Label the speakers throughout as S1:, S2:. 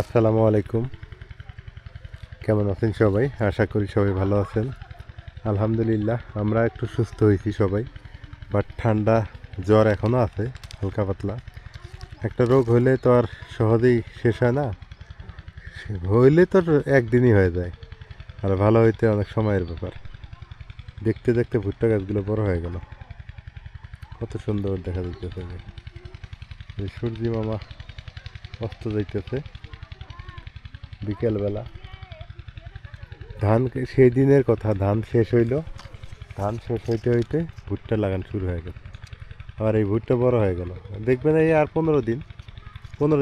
S1: আসসালামু আলাইকুম। কেমন আছেন সবাই? আশা করি সবাই ভালো আছেন। আলহামদুলিল্লাহ আমরা একটু সুস্থ হয়েছি সবাই, বাট ঠান্ডা জ্বর এখনও আছে হালকা পাতলা। একটা রোগ হইলে তো আর সহজেই শেষ হয় না, হইলে তো একদিনই হয়ে যায়, আর ভালো হইতে অনেক সময়ের ব্যাপার। দেখতে দেখতে ভুট্টা গাছগুলো বড় হয়ে গেল, কত সুন্দর দেখা যাইতেছে। যে সূর্যি মামা অস্ত যাইতেছে বিকেলবেলা। ধান সেই দিনের কথা, ধান শেষ হইল, ধান শেষ হইতে হইতে ভুট্টা লাগানো শুরু হয়ে গেল। আর এই ভুট্টা বড় হয়ে গেল, দেখবেন এই আর 15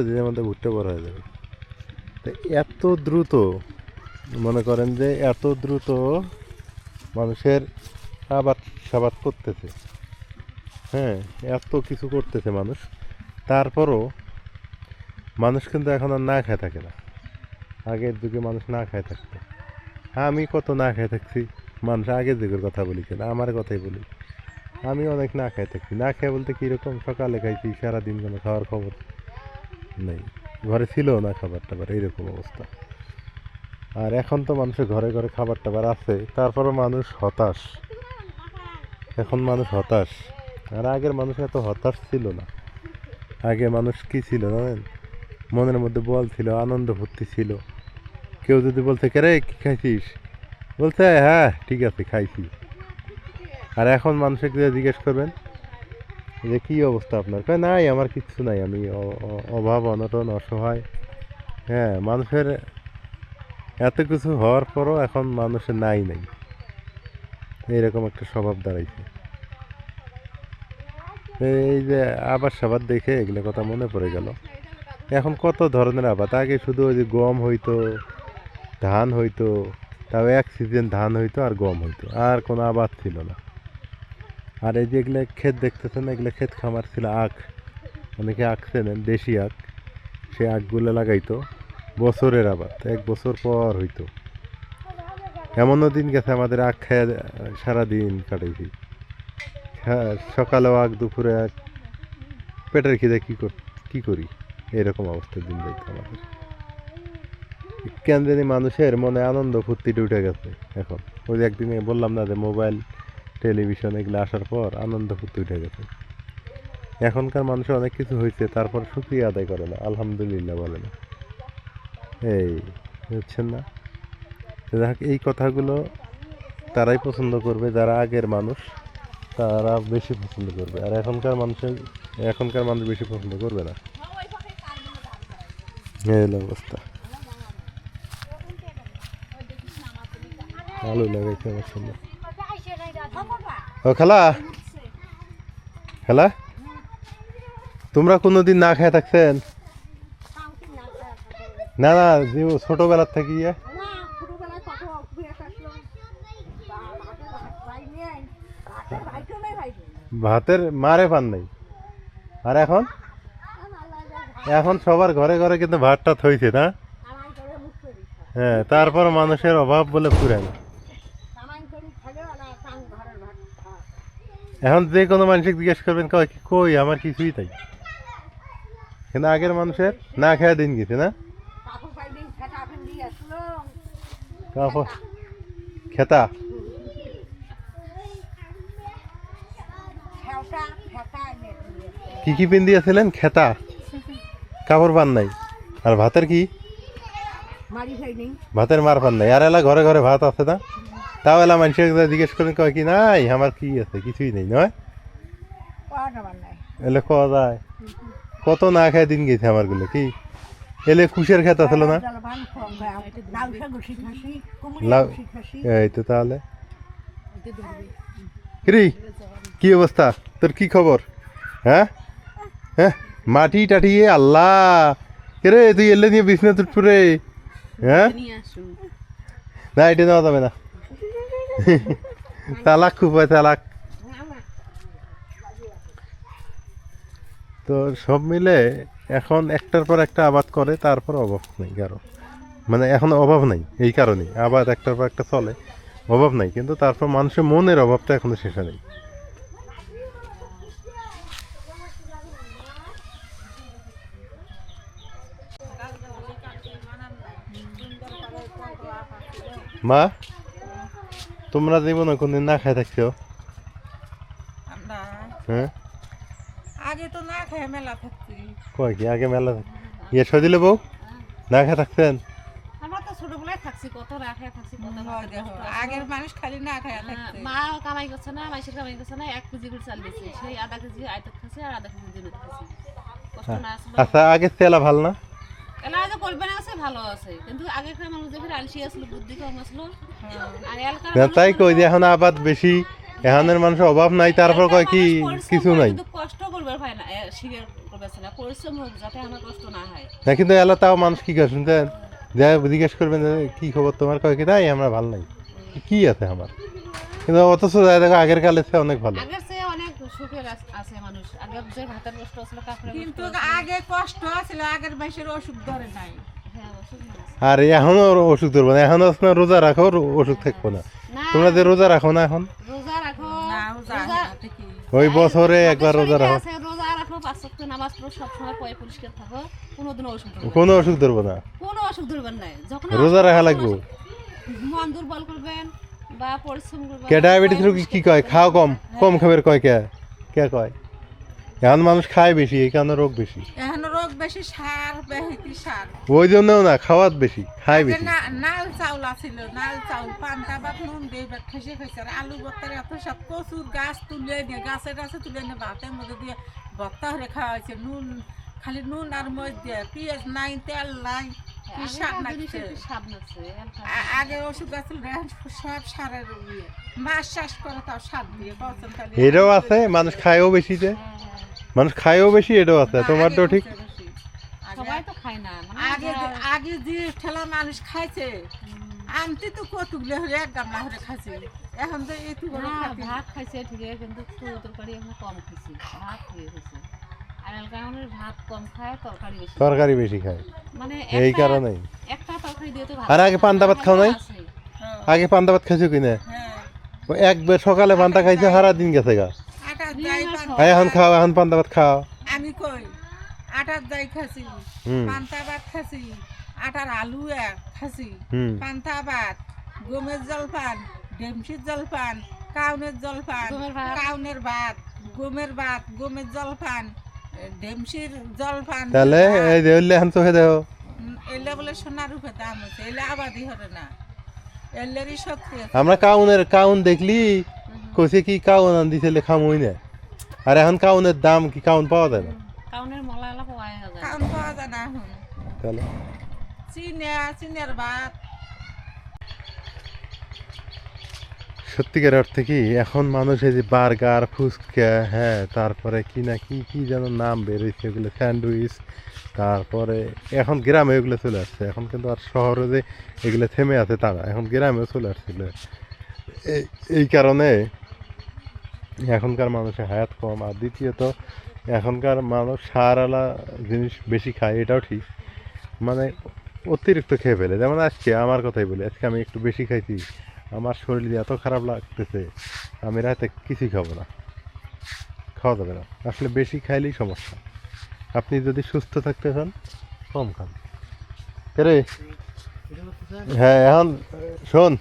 S1: দিনের মধ্যে ভুট্টা বড় হয়ে যাবে। তো এত দ্রুত, মনে করেন যে এত দ্রুত মানুষের আবাদ সাবাদ করতেছে, হ্যাঁ, এত কিছু করতেছে মানুষ, তারপরও মানুষ কিন্তু এখন আর না খেয়ে থাকে না। আগের যুগে মানুষ না খায় থাকতো, আমি কত না খেয়ে থাকছি। মানুষ আগের যুগের কথা বলি কেন, আমার কথাই বলি। আমি অনেক না খাই থাকি, না খেয়ে বলতে কীরকম, সকালে খাইছি, সারাদিন কোনো খাওয়ার খবর নেই, ঘরে ছিল না খাবার টাবার, এইরকম অবস্থা। আর এখন তো মানুষের ঘরে ঘরে খাবার টাবার আছে, তারপরও মানুষ হতাশ। এখন মানুষ হতাশ, আর আগের মানুষ এত হতাশ ছিল না। আগে মানুষ কি ছিল জানেন, মনের মধ্যে বল ছিল, আনন্দ ফুর্তি ছিল। কেউ যদি বলছে কে রে কি খাইছিস, বলছে হ্যাঁ ঠিক আছে খাইছি। আর এখন মানুষকে জিজ্ঞেস করবেন যে কী অবস্থা আপনার, কয় নাই আমার কিচ্ছু নাই, আমি অভাব অনটন অসহায়। হ্যাঁ, মানুষের এত কিছু হওয়ার পরও এখন মানুষের নাই নাই, এইরকম একটা স্বভাব দাঁড়াইছে। এই যে আবাদ সাবাদ দেখে এগুলো কথা মনে পড়ে গেল। এখন কত ধরনের আবাদ, আগে শুধু ওই যে গম হইতো, ধান হইতো, তাও এক সিজন ধান হইতো আর গম হইতো, আর কোনো আবাদ ছিল না। আর এই যে এগুলো ক্ষেত দেখতেছেন, এগুলো ক্ষেত খামার ছিল। আখ, অনেকে আখ চেনেন, দেশি আখ, সেই আখগুলো লাগাইতো, বছরের আবাদ, 1 বছর পর হইতো। এমনও দিন গেছে আমাদের আখ খেয়ে সারাদিন কাটাইছি। হ্যাঁ, সকালেও আখ, দুপুরে আখ, পেটের খিদে কি করি, এরকম অবস্থার দিন যাইতো আমাদের। কেন জানি মানুষের মনে আনন্দ ফুর্তিটা উঠে গেছে এখন। ওই যে একদিনে বললাম না যে মোবাইল টেলিভিশন এগুলো আসার পর আনন্দ ফুর্তি উঠে গেছে। এখনকার মানুষের অনেক কিছু হয়েছে, তারপর শুকরিয়া আদায় করে না, আলহামদুলিল্লাহ বলে না। এই বুঝছেন না? যাক, এই কথাগুলো তারাই পছন্দ করবে যারা আগের মানুষ, তারা বেশি পছন্দ করবে। আর এখনকার মানুষ বেশি পছন্দ করবে না। এই হলো অবস্থা। ভালো লাগাইছে আমার সঙ্গে। ও খালা, খালা, তোমরা কোনোদিন না খেয়ে থাকছেন? না না, যে ছোটবেলার থেকে ভাতের মারে পান নাই। আর এখন এখন সবার ঘরে ঘরে কিন্তু ভাতটা থইছে না। হ্যাঁ, তারপর মানুষের অভাব বলে পুরে না। এখন যে কোনো মানুষকে জিজ্ঞেস করবেন, কয় কই আমার কিছুই তাই। কিন্তু আগের মানুষের না খেয়ে দিন গেছে না। তারপর খেতা কি কি পিন দিয়েছিলেন, খেতা কাপড় পান নাই। আর ভাতের কি, ভাতের মার পান নাই। আর এলা ঘরে ঘরে ভাত আছে না, তাও এলা মানুষের জিজ্ঞেস করেন, কয় কি নাই আমার কি আছে, কিছুই নেই নয়। এলে খাওয়া যায়, কত না খায় দিন গেছে আমার গুলো। কি এলে কুশের খেত আসলো না, এই তো তাহলে। কি অবস্থা তোর, কি খবর? হ্যাঁ হ্যাঁ, মাটি টাটি আল্লাহ, রে তুই এলে নিয়ে বিছনা তুটপুরে। হ্যাঁ, না এটা নেওয়া যাবে না, তালাক খুব হয় তালাক। তো সব মিলে এখন একটার পর একটা আবাদ করে, তারপর অভাব নেই কারো, মানে এখন অভাব নাই। এই কারণে আবাদ একটার পর একটা চলে, অভাব নাই, কিন্তু তারপর মানুষের মনের অভাবটা এখনো শেষে নেই। মা তোমরা জীবনে কোনদিন না খাই থাকছো?
S2: আমরা
S1: হ্যাঁ
S2: আগে তো না খেয়ে মেলা থাকছি।
S1: কয় কি আগে মেলা ইয়ে সদিলে বউ না খাই থাকতেন?
S3: আমরা তো ছোটবেলায় থাকছি, কত না খেয়ে থাকছি, কত
S2: হয় দেখো, আগের মানুষ খালি না খেয়ে থাকছে।
S3: মা কামাই করছে না, মাইসের কামাই করছে না, 1 কেজি করে চাল দিয়েছে, সেই আধা কেজি আয়তক খাচ্ছে আর আধা কেজি দিনে খাচ্ছে। কষ্ট না আসলে
S1: আচ্ছা আগে তেলা ভাল না?
S3: এলা আগে পরিমাণে আছে, ভালো আছে, কিন্তু আগেকার মানুষ যে ফির আলসি আসলো, বুদ্ধি কম আসলো। আর এলাকার
S1: না, তাই কই যে এখন আবাদ বেশি, এখানের মানুষের অভাব নাই, তারপর কয় কি কিছু নাই।
S3: কিন্তু কষ্ট করবে ভাই না, শিখে করবে না, পরিশ্রম হোক যাতে আমার কষ্ট না হয়।
S1: না কিন্তু এলা তাও মানুষ কি করে শুনতেন, যা জিজ্ঞেস করবেন যে কি খবর তোমার, কয় কি নাই আমরা ভাল নাই, কি আছে আমার, কিন্তু অথচ দেখো আগের কালের চেয়ে অনেক ভালো।
S3: আগের চেয়ে অনেক সুখের আছে মানুষ, আগের যে ভাতের কষ্ট ছিল, কাপড়ের
S2: কিন্তু আগে কষ্ট ছিল, আগের মাসের অসুখ ধরে নাই।
S3: হ্যাঁ অসুখ নেই।
S1: আর এখনো ওষুধ ধরবো না, এখনো না রোজা রাখো ওষুধ থাকবো না।
S3: না,
S1: তোমরা যে রোজা রাখো না এখন,
S3: রোজা রাখো,
S2: না
S3: রোজা
S2: ঠিকই।
S1: ওই বছরে একবার রোজা রাখো,
S3: আছে, রোজা রাখো, 5 ওয়াক্ত নামাজ পড়ো, সব সময় পরিষ্কার থাকো, কোনোদিন অসুখ ধরবে না।
S1: কোনো ওষুধ ধরবো না,
S3: কোনো অসুখ ধরবেন না। যখন
S1: রোজা রাখা লাগবো।
S3: মন দুর্বল করবেন বা পরিশ্রম করবেন,
S1: কে ডায়াবেটিস রোগী কি কয়, খাও কম, কম খাবার কয়, কে কে কয় এখন মানুষ খায় বেশি, এই কারণে রোগ বেশি।
S2: এখন রোগ বেশি, সার বেশি সার।
S1: ওই জন্যও না, খাওয়াত বেশি, খায়
S2: আগে
S1: বেশি।
S2: নাল চাউল আছিল, নাল চাউল পান্তা ভাত নুন দিয়ে ভাত খাইছে খাইছে, আর আলু ভর্তার এত সব কচুর গাছ তুলে নিয়ে, গাছে গাছে তুলে নিয়ে ভাতের মধ্যে দিয়ে ভর্তা হয়ে খাওয়া হয়েছে। নুন খালি নুন আর মরিচ দিয়ে, পেঁয়াজ নাই, তেল নাই, কি স্বাদ লাগছে।
S3: সাপ লাগছে।
S2: আগে ওষুধ আছিল, সব সারের ইয়ে, মাছ চাষ করে তাও সার দিয়ে পছন্দ খালি।
S1: এটাও আছে, মানুষ খায়ও বেশি, যে মানুষ খায়ও বেশি, এটাও আছে। তোমার তো ঠিক
S3: সবাই তো খায় না, মানে
S2: আগে আগে যে ঠেলা মানুষ খাইছে, আনতে তো কতগুলো হলে এক গামলা হলে খাইছে, এখন তো একটু
S3: ভাত খাইছে ঠিকই, কিন্তু তরকারি আমরা কম খাইছি, ভাত খেয়ে গেছে। আর এলাকার ভাত কম খায়, তরকারি বেশি,
S1: তরকারি বেশি খায়,
S3: মানে
S1: এই কারণেই।
S3: একটা তরকারি দিয়ে তো ভাত।
S1: আর আগে পান্তা ভাত খাও নাই? আগে পান্তা ভাত খাইছো কিনা?
S2: হ্যাঁ
S1: ও একবার সকালে পান্তা খাইছো, সারা দিন গেছে গা।
S2: আটার যাই
S1: এখন খাও, এখন পান্তা ভাত খাও।
S2: আমি কই আটার যাই খাসি,
S1: হুম।
S2: পান্তা ভাত খাসি, আটার আলু এক খাসি,
S1: হুম।
S2: পান্তা ভাত, গমের জলপান, ঢেমসির জলপান, কাউনের জলপান,
S3: গমের ভাত।
S2: কাউনের ভাত, গমের ভাত, গমের জলপান, ঢেমসির জলপান।
S1: তাহলে এই যে হইলে এখন চোখে দেও,
S2: এলে বলে সোনার রূপে দাম হচ্ছে, এলে আবাদি হবে না, এলেরই শক্তি আছে।
S1: আমরা কাউন দেখলি কইছে কি কাউন আন দিছিলে খামই না, আর এখন কাউনের দাম কি, কাউন পাওয়া যায় না।
S3: কাউনের মলা পাওয়া যায়।
S2: কাউন পাওয়া যায় না এখন।
S1: তাহলে
S2: চিনের ভাত।
S1: সত্যিকার অর্থে কি এখন মানুষ এই যে বার্গার, ফুচকা, হ্যাঁ, তারপরে কি না কি কি যেন নাম বেরোইছে, এগুলো স্যান্ডউইচ, তারপরে এখন গ্রামে এগুলো চলে আসছে। এখন কিন্তু আর শহরে যে এগুলো থেমে আছে তা না, এখন গ্রামেও চলে আসছিল। এই কারণে এখনকার মানুষের হায়াত কম। আর দ্বিতীয়ত এখনকার মানুষ সারওয়ালা জিনিস বেশি খায়, এটাও ঠিক, মানে অতিরিক্ত খেয়ে ফেলে। যেমন আজকে আমার কথাই বলি, আজকে আমি একটু বেশি খাইছি, আমার শরীর এত খারাপ লাগতেছে, আমি রাতে কিছুই খাবো না, খাওয়া যাবে না। আসলে বেশি খাইলেই সমস্যা। আপনি যদি সুস্থ থাকতে চান কম খান। রে হ্যাঁ, এখন শোন,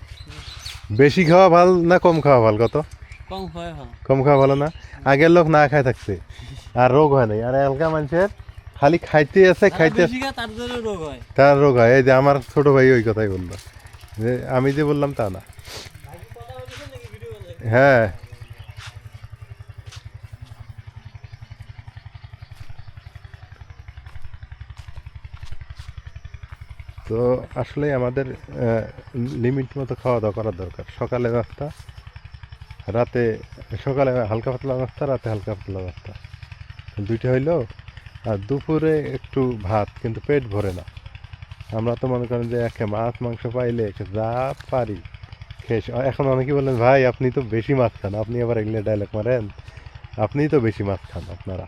S1: বেশি খাওয়া ভাল না কম খাওয়া ভাল? কত কম খাওয়া ভালো না? আগের লোক না খায় থাকছে আর রোগ হয় নাই, আর এলাকা মানুষের খালি খাইতে আছে, খাইতে তার রোগ হয়। এই যে আমার ছোট ভাই ওই কথাই বললো, যে আমি যে বললাম তা না। হ্যাঁ, তো আসলে আমাদের লিমিট মতো খাওয়া দাওয়া করার দরকার। সকালে নাস্তা, রাতে, সকালে হালকা পাতলা নাস্তা, রাতে হালকা পাতলা নাস্তা, দুইটা হইলো। আর দুপুরে একটু ভাত, কিন্তু পেট ভরে না। আমরা তো মনে করেন যে একে মাছ মাংস পাইলে যা পারি খেয়ে। এখন অনেকেই বলেন ভাই আপনি তো বেশি মাছ খান, আপনি আবার এগুলো ডায়লগ মারেন, আপনি তো বেশি মাছ খান আপনারা।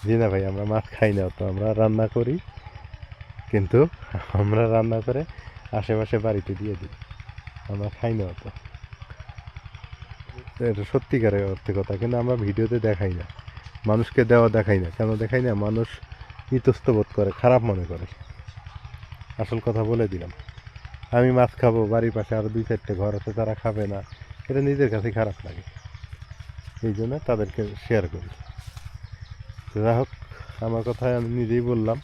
S1: জি না ভাই, আমরা মাছ খাই না, তো আমরা রান্না করি, কিন্তু আমরা রান্না করে আশেপাশে বাড়িতে দিয়ে দিই, আমরা খাই না অত। এটা সত্যিকারের অর্থে কথা, কিন্তু আমরা ভিডিওতে দেখাই না, মানুষকে দেখাই না। কেন দেখাই না? মানুষ ইতস্তত বোধ করে, খারাপ মনে করে। আসল কথা বলে দিলাম। আমি মাছ খাবো, বাড়ির পাশে আরও 2-4টে ঘর আছে তারা খাবে না, এটা নিজের কাছে খারাপ লাগে, এই জন্য তাদেরকে শেয়ার করি। তো যাই হোক, আমার কথা আমি নিজেই বললাম।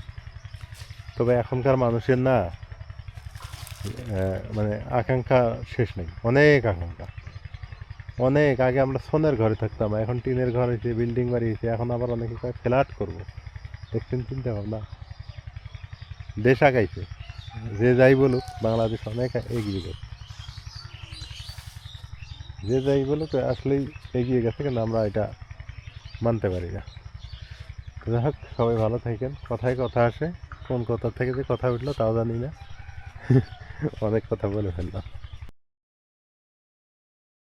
S1: তবে এখনকার মানুষের না মানে আকাঙ্ক্ষা শেষ নেই, অনেক আকাঙ্ক্ষা। অনেক আগে আমরা ছনের ঘরে থাকতাম, এখন টিনের ঘর হয়েছে, বিল্ডিং বাড়ি হয়েছে, এখন আবার অনেকে কয় ফ্ল্যাট করবো। দেখছেন চিন্তা ভাবনা, দেশ আগাইছে। যে যাই বলুক, বাংলাদেশ অনেক এগিয়ে গেছে। যে যাই বলুক আসলেই এগিয়ে গেছে, কিন্তু আমরা এটা মানতে পারি না। যাই হোক, সবাই ভালো থাকেন। কথায় কথা আসে, কোন কথা থেকে যে কথা উঠলো তাও জানি না, অনেক কথা বলে ফেললাম।